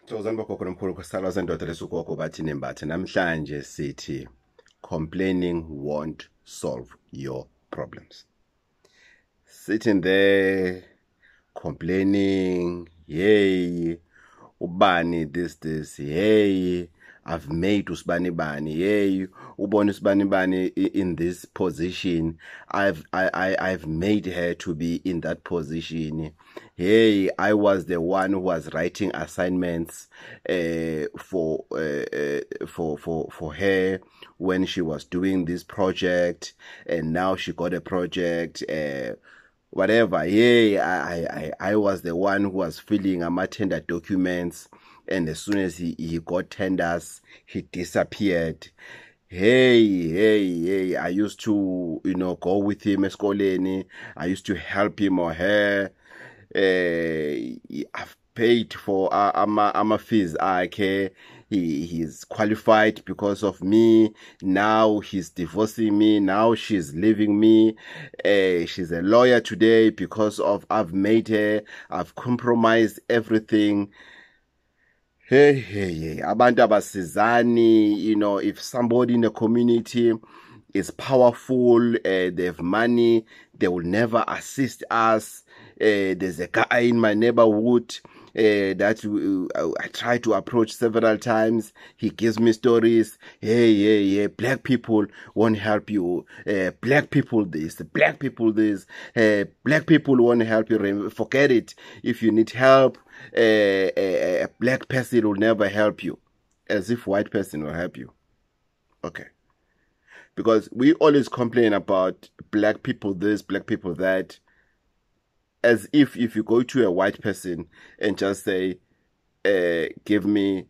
Sozani bakho nomkhulu kusala sendoda lesugogo bathini mbatha namhlanje sithi complaining won't solve your problems. Sitting there complaining, hey, ubani this, hey, I've made usibani bani, hey, ubona usibani bani in this position. I've made her to be in that position. Hey, I was the one who was writing assignments for her when she was doing this project, and now she got a project. Whatever, yeah, I was the one who was filling tender documents, and as soon as he got tenders, he disappeared. Hey, I used to, go with him eskoleni. I used to help him or her. I've paid for ama fees. He's qualified because of me. Now he's divorcing me. Now she's leaving me. She's a lawyer today because of I've made her. I've compromised everything. Hey, abantu abasizani, if somebody in the community is powerful, they have money, they will never assist us. There's a guy in my neighborhood that I try to approach several times. He gives me stories. Hey, black people won't help you. Black people this, black people this. Black people won't help you. Forget it. If you need help, a black person will never help you. As if white person will help you. Okay. Because we always complain about black people this, black people that, as if you go to a white person and just say, give me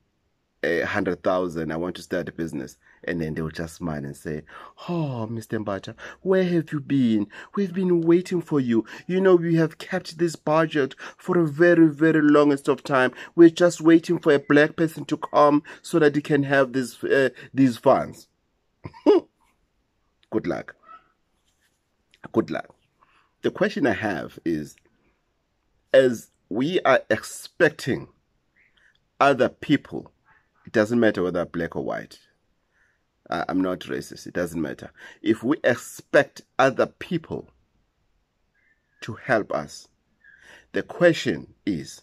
100,000, I want to start a business, and then they will just smile and say, oh, Mr. Mbatha, where have you been? We've been waiting for you. We have kept this budget for a very, very longest of time. We're just waiting for a black person to come so that he can have these funds. Good luck. Good luck. The question I have is, as we are expecting other people, it doesn't matter whether black or white. I'm not racist. It doesn't matter. If we expect other people to help us, the question is,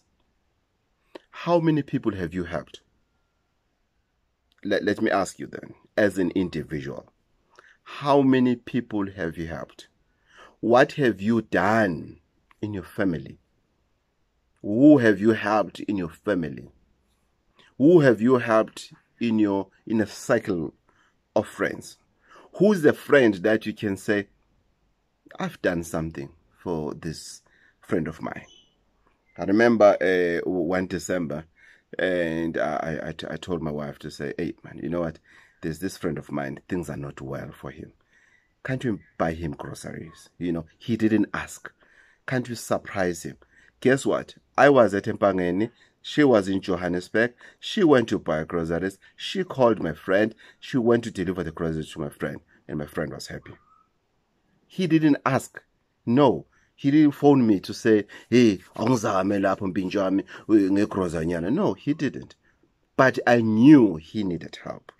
how many people have you helped? Let me ask you then, as an individual, how many people have you helped? What have you done in your family? Who have you helped in your family? Who have you helped in a cycle of friends? Who's the friend that you can say, I've done something for this friend of mine? I remember one December, and I told my wife to say, hey, man, you know what? There's this friend of mine, things are not well for him. Can't you buy him groceries? He didn't ask. Can't you surprise him? Guess what? I was at Mpangeni. She was in Johannesburg. She went to buy groceries. She called my friend. She went to deliver the groceries to my friend. And my friend was happy. He didn't ask. No. He didn't phone me to say, hey, no, he didn't. But I knew he needed help.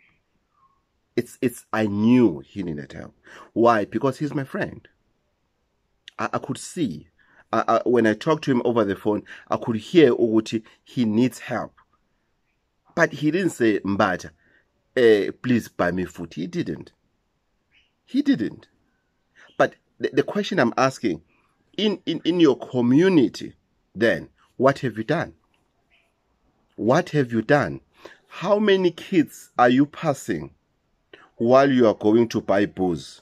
I knew he needed help. Why? Because he's my friend. I could see. When I talked to him over the phone, I could hear Uguti, he needs help. But he didn't say, Mbatha, please buy me food. He didn't. He didn't. But the question I'm asking, in your community, then, what have you done? What have you done? How many kids are you passing while you are going to buy booze,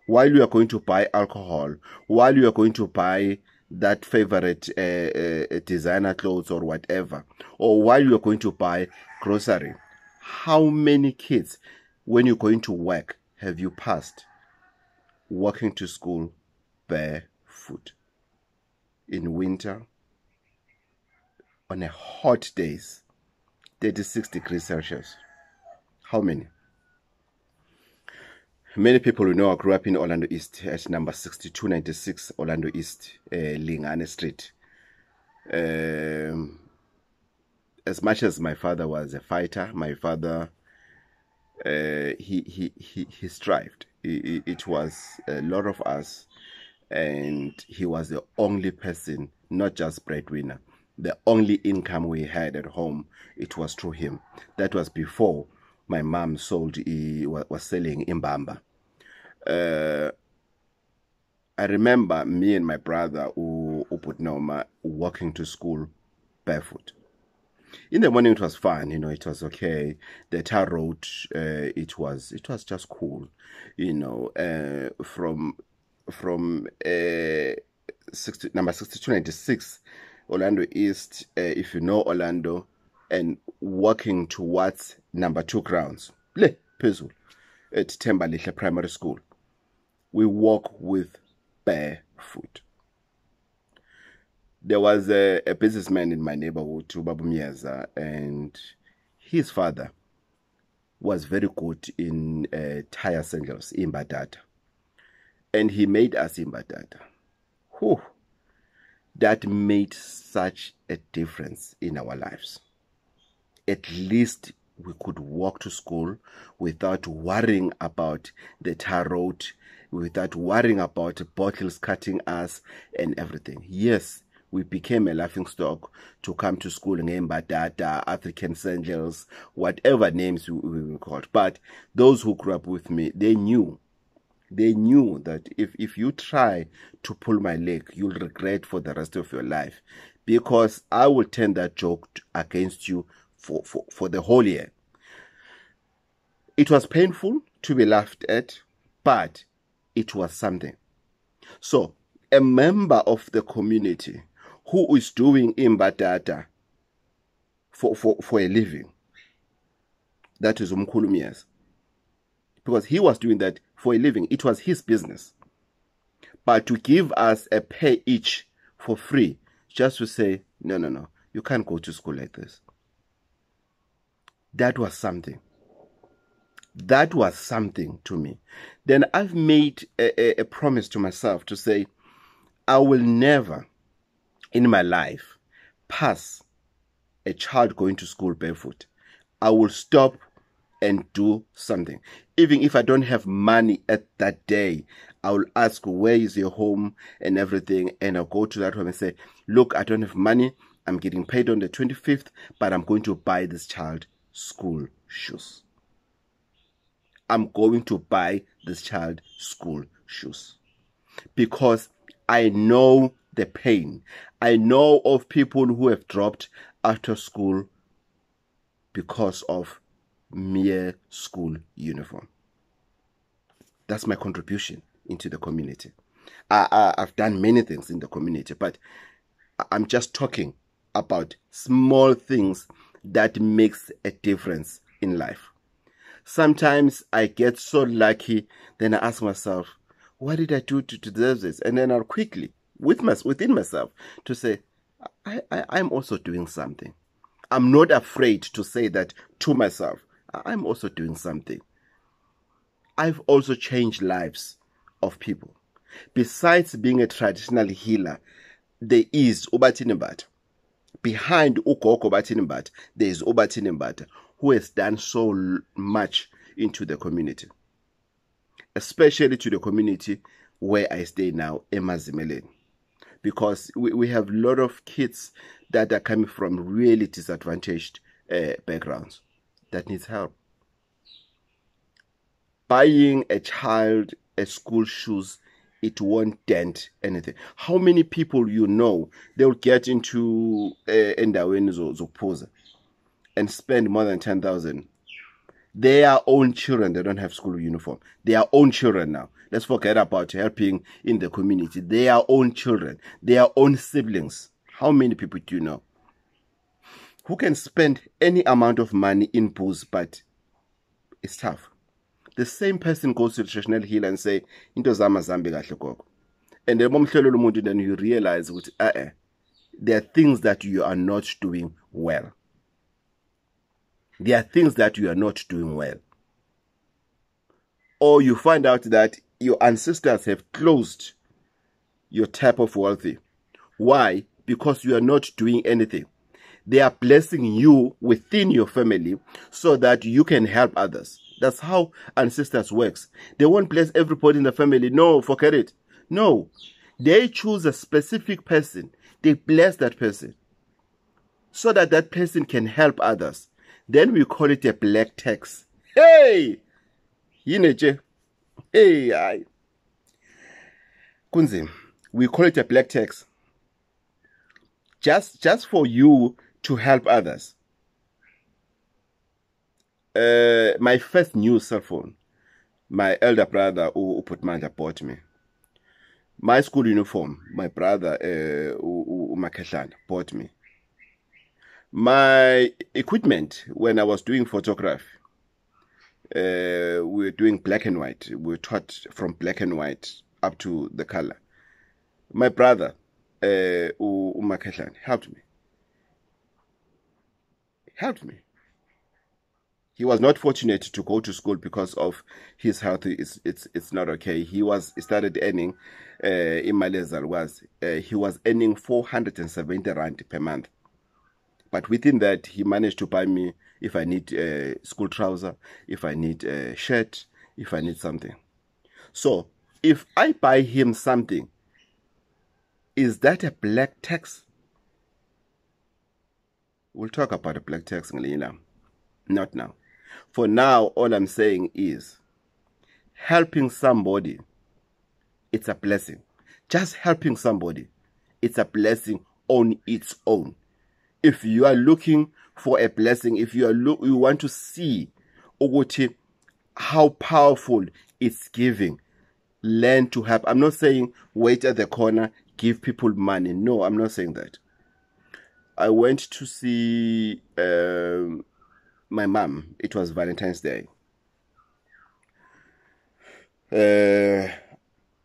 while you are going to buy alcohol, while you are going to buy that favorite designer clothes or whatever, or while you are going to buy grocery? How many kids, when you're going to work, have you passed walking to school barefoot in winter, on a hot days, 36 degrees Celsius? How many? Many people we know I grew up in Orlando East at number 6296 Orlando East, Lingane Street. as much as my father was a fighter, my father, he strived. It was a lot of us, and he was the only person, not just breadwinner, the only income we had at home. It was through him. That was before my mom was selling imbamba. I remember me and my brother Uputnoma walking to school barefoot. In the morning it was fun, it was okay. The tar road, it was just cool, from number 6296 Orlando East, if you know Orlando, and walking towards number 2 grounds, Le Pezu, at Thembalihle Primary School. We walk with barefoot. There was a businessman in my neighborhood, Babu Miyaza, and his father was very good in tire sandals, Mbatha. And he made us Mbatha. Whew. That made such a difference in our lives. At least we could walk to school without worrying about the tar road, without worrying about bottles cutting us and everything. Yes, we became a laughingstock to come to school in Mbatha, African sandals, whatever names we were called. But those who grew up with me, they knew that if you try to pull my leg, you'll regret for the rest of your life, because I will turn that joke against you for the whole year. It was painful to be laughed at, but it was something. So a member of the community who is doing Mbatha for a living, that is Umkhulumias, because he was doing that for a living. It was his business. But to give us a pay each for free, just to say, no, you can't go to school like this. That was something. That was something to me. Then I've made a promise to myself to say, I will never in my life pass a child going to school barefoot. I will stop and do something. Even if I don't have money at that day, I will ask, where is your home and everything, and I'll go to that home and say, look, I don't have money. I'm getting paid on the 25th, but I'm going to buy this child school shoes. I'm going to buy this child school shoes, because I know the pain. I know of people who have dropped after school because of mere school uniform. That's my contribution into the community. I've done many things in the community, but I'm just talking about small things that makes a difference in life. Sometimes I get so lucky, then I ask myself, what did I do to deserve this? And then I'll quickly, within myself, to say, I'm also doing something. I'm not afraid to say that to myself. I'm also doing something. I've also changed lives of people. Besides being a traditional healer, there is Bathini Mbatha. Behind Gogo Bathini Mbatha, there is Bathini Mbatha, who has done so much into the community, especially to the community where I stay now, Emazimeleni, because we have a lot of kids that are coming from really disadvantaged backgrounds that needs help. Buying a child a school shoes, it won't dent anything. How many people they'll get into endaweni zokuphuza and spend more than 10,000? Their own children, they don't have school uniform. Their own children now. Let's forget about helping in the community. Their own children, their own siblings. How many people do you know who can spend any amount of money in booze, but it's tough? The same person goes to the traditional healer and say, into zama zambi kahle gogo. And then you realize there are things that you are not doing well. There are things that you are not doing well. Or you find out that your ancestors have closed your tap of wealthy. Why? Because you are not doing anything. They are blessing you within your family so that you can help others. That's how ancestors works. They won't bless everybody in the family. No, forget it. No. They choose a specific person. They bless that person so that that person can help others. Then we call it a black tax. Hey! Yineche. Hey, I. Kunzim. We call it a black tax. Just for you to help others. My first new cell phone, my elder brother Uputmanja bought me. My school uniform, my brother Umakeshan bought me. My equipment, when I was doing photography, we were doing black and white. We were taught from black and white up to the color. My brother Umakeshan helped me. He was not fortunate to go to school because of his health. It's not okay. He started earning in Malaysia he was earning 470 rand per month. But within that, he managed to buy me if I need school trouser, if I need a shirt, if I need something. So if I buy him something, is that a black tax? We'll talk about a black tax, not now. For now, all I'm saying is helping somebody, it's a blessing. Just helping somebody, it's a blessing on its own. If you are looking for a blessing, if you want to see how powerful it's giving, learn to help. I'm not saying wait at the corner, give people money. No, I'm not saying that. I went to see my mom. It was Valentine's Day.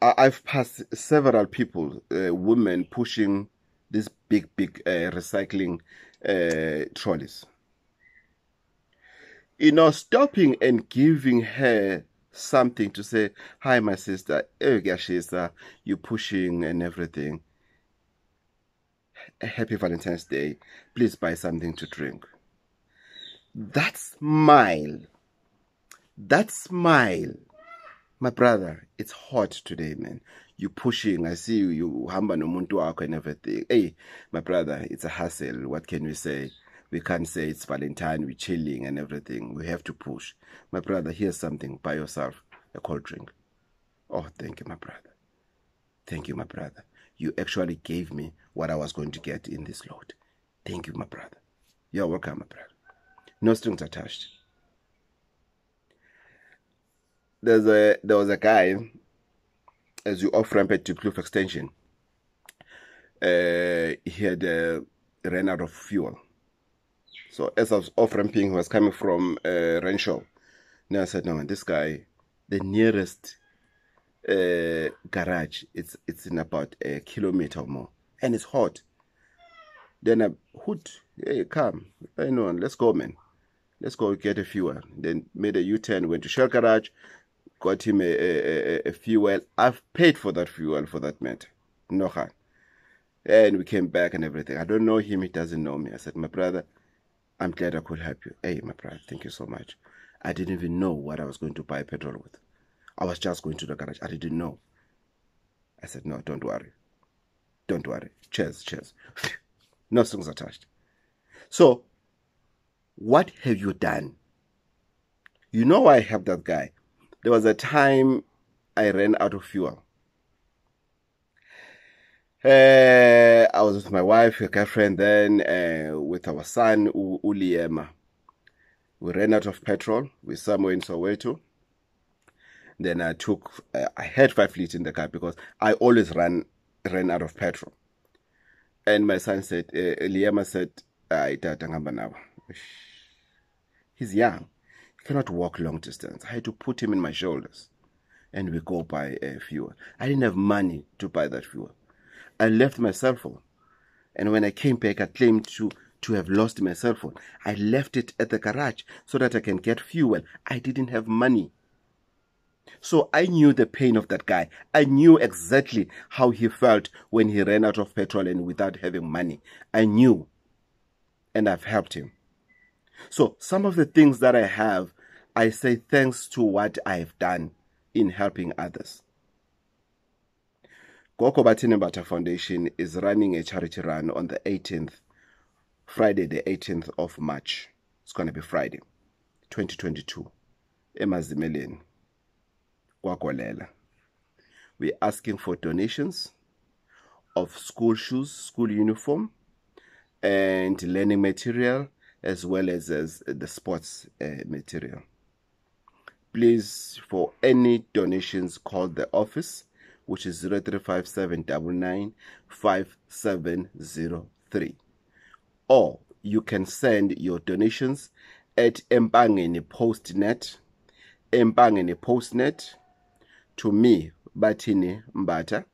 I've passed several people, women pushing these big recycling trolleys. Stopping and giving her something to say, hi, my sister, you're pushing and everything. Happy Valentine's Day. Please buy something to drink. That smile, my brother, it's hot today, man. You pushing, I see you hamba no muntu wako and everything. Hey, my brother, it's a hassle. What can we say? We can't say it's Valentine, we're chilling and everything. We have to push. My brother, here's something. Buy yourself a cold drink. Oh, thank you, my brother. Thank you, my brother. You actually gave me what I was going to get in this load. Thank you, my brother. You're welcome, my brother. No strings attached. There was a guy, as you off-ramped to Kloof Extension. He had ran out of fuel. So as I was off-ramping, he was coming from Renshaw. Now I said, no, man, this guy, the nearest garage, it's in about a kilometer or more. And it's hot. Then I, hey, come. Hey, no, let's go, man. Let's go get a fuel. Then made a U-turn, went to Shell Garage, got him a fuel. I've paid for that fuel for that matter. No harm. And we came back and everything. I don't know him, he doesn't know me. I said, my brother, I'm glad I could help you. Hey, my brother, thank you so much. I didn't even know what I was going to buy petrol with. I was just going to the garage. I didn't know. I said, no, don't worry. Don't worry. Cheers. No strings attached. So, what have you done? You know why I helped that guy? There was a time I ran out of fuel. I was with my wife, a girlfriend, then with our son, Uliema. We ran out of petrol. We're somewhere in Soweto. Then I had 5 liters in the car because I always ran out of petrol. And my son said, Uliema said, he's young. He cannot walk long distance. I had to put him in my shoulders. And we go buy fuel. I didn't have money to buy that fuel. I left my cell phone. And when I came back, I claimed to have lost my cell phone. I left it at the garage so that I can get fuel. I didn't have money. So I knew the pain of that guy. I knew exactly how he felt when he ran out of petrol and without having money. I knew. and I've helped him. So some of the things that I have, I say thanks to what I've done in helping others. Gogo Bathini Mbatha Foundation is running a charity run on the 18th, Friday the 18th of March. It's going to be Friday, 2022. Emazimeleni, kwaGolela. We're asking for donations of school shoes, school uniform, and learning material, as well as the sports material. Please, for any donations, call the office, which is 0357995703. Or you can send your donations at Empangeni Postnet to me, Bathini Mbatha,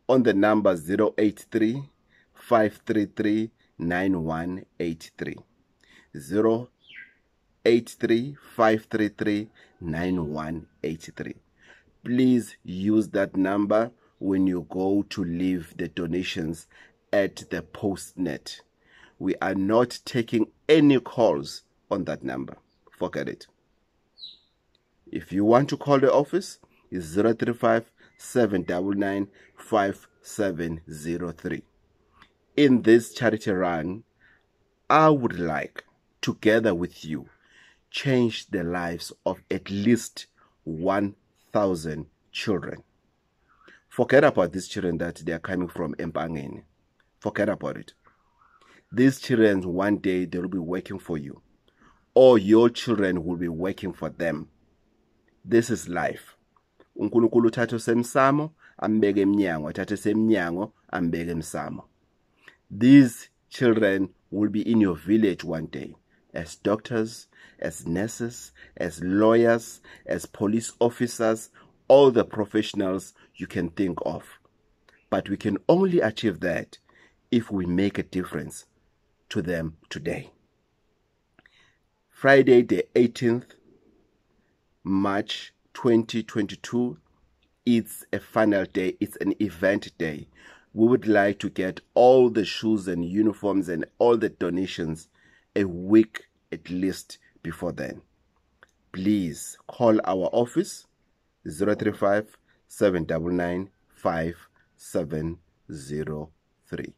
on the number 083 533 9183. 083 533 9183. Please use that number when you go to leave the donations at the postnet. We are not taking any calls on that number. Forget it. If you want to call the office, it's 035 799 5703. In this charity run, I would like, together with you, change the lives of at least 1,000 children. Forget about these children that they are coming from Empangeni. Forget about it. These children, one day, they will be working for you. Or your children will be working for them. This is life. uNkulunkulu uthatha semsamo ambeke emnyango, athathe semnyango ambeke emsamo. These children will be in your village one day as doctors, as nurses, as lawyers, as police officers, all the professionals you can think of. But we can only achieve that if we make a difference to them today. Friday the 18th March 2022, it's a final day, it's an event day. We would like to get all the shoes and uniforms and all the donations a week at least before then. Please call our office 035 799 5703.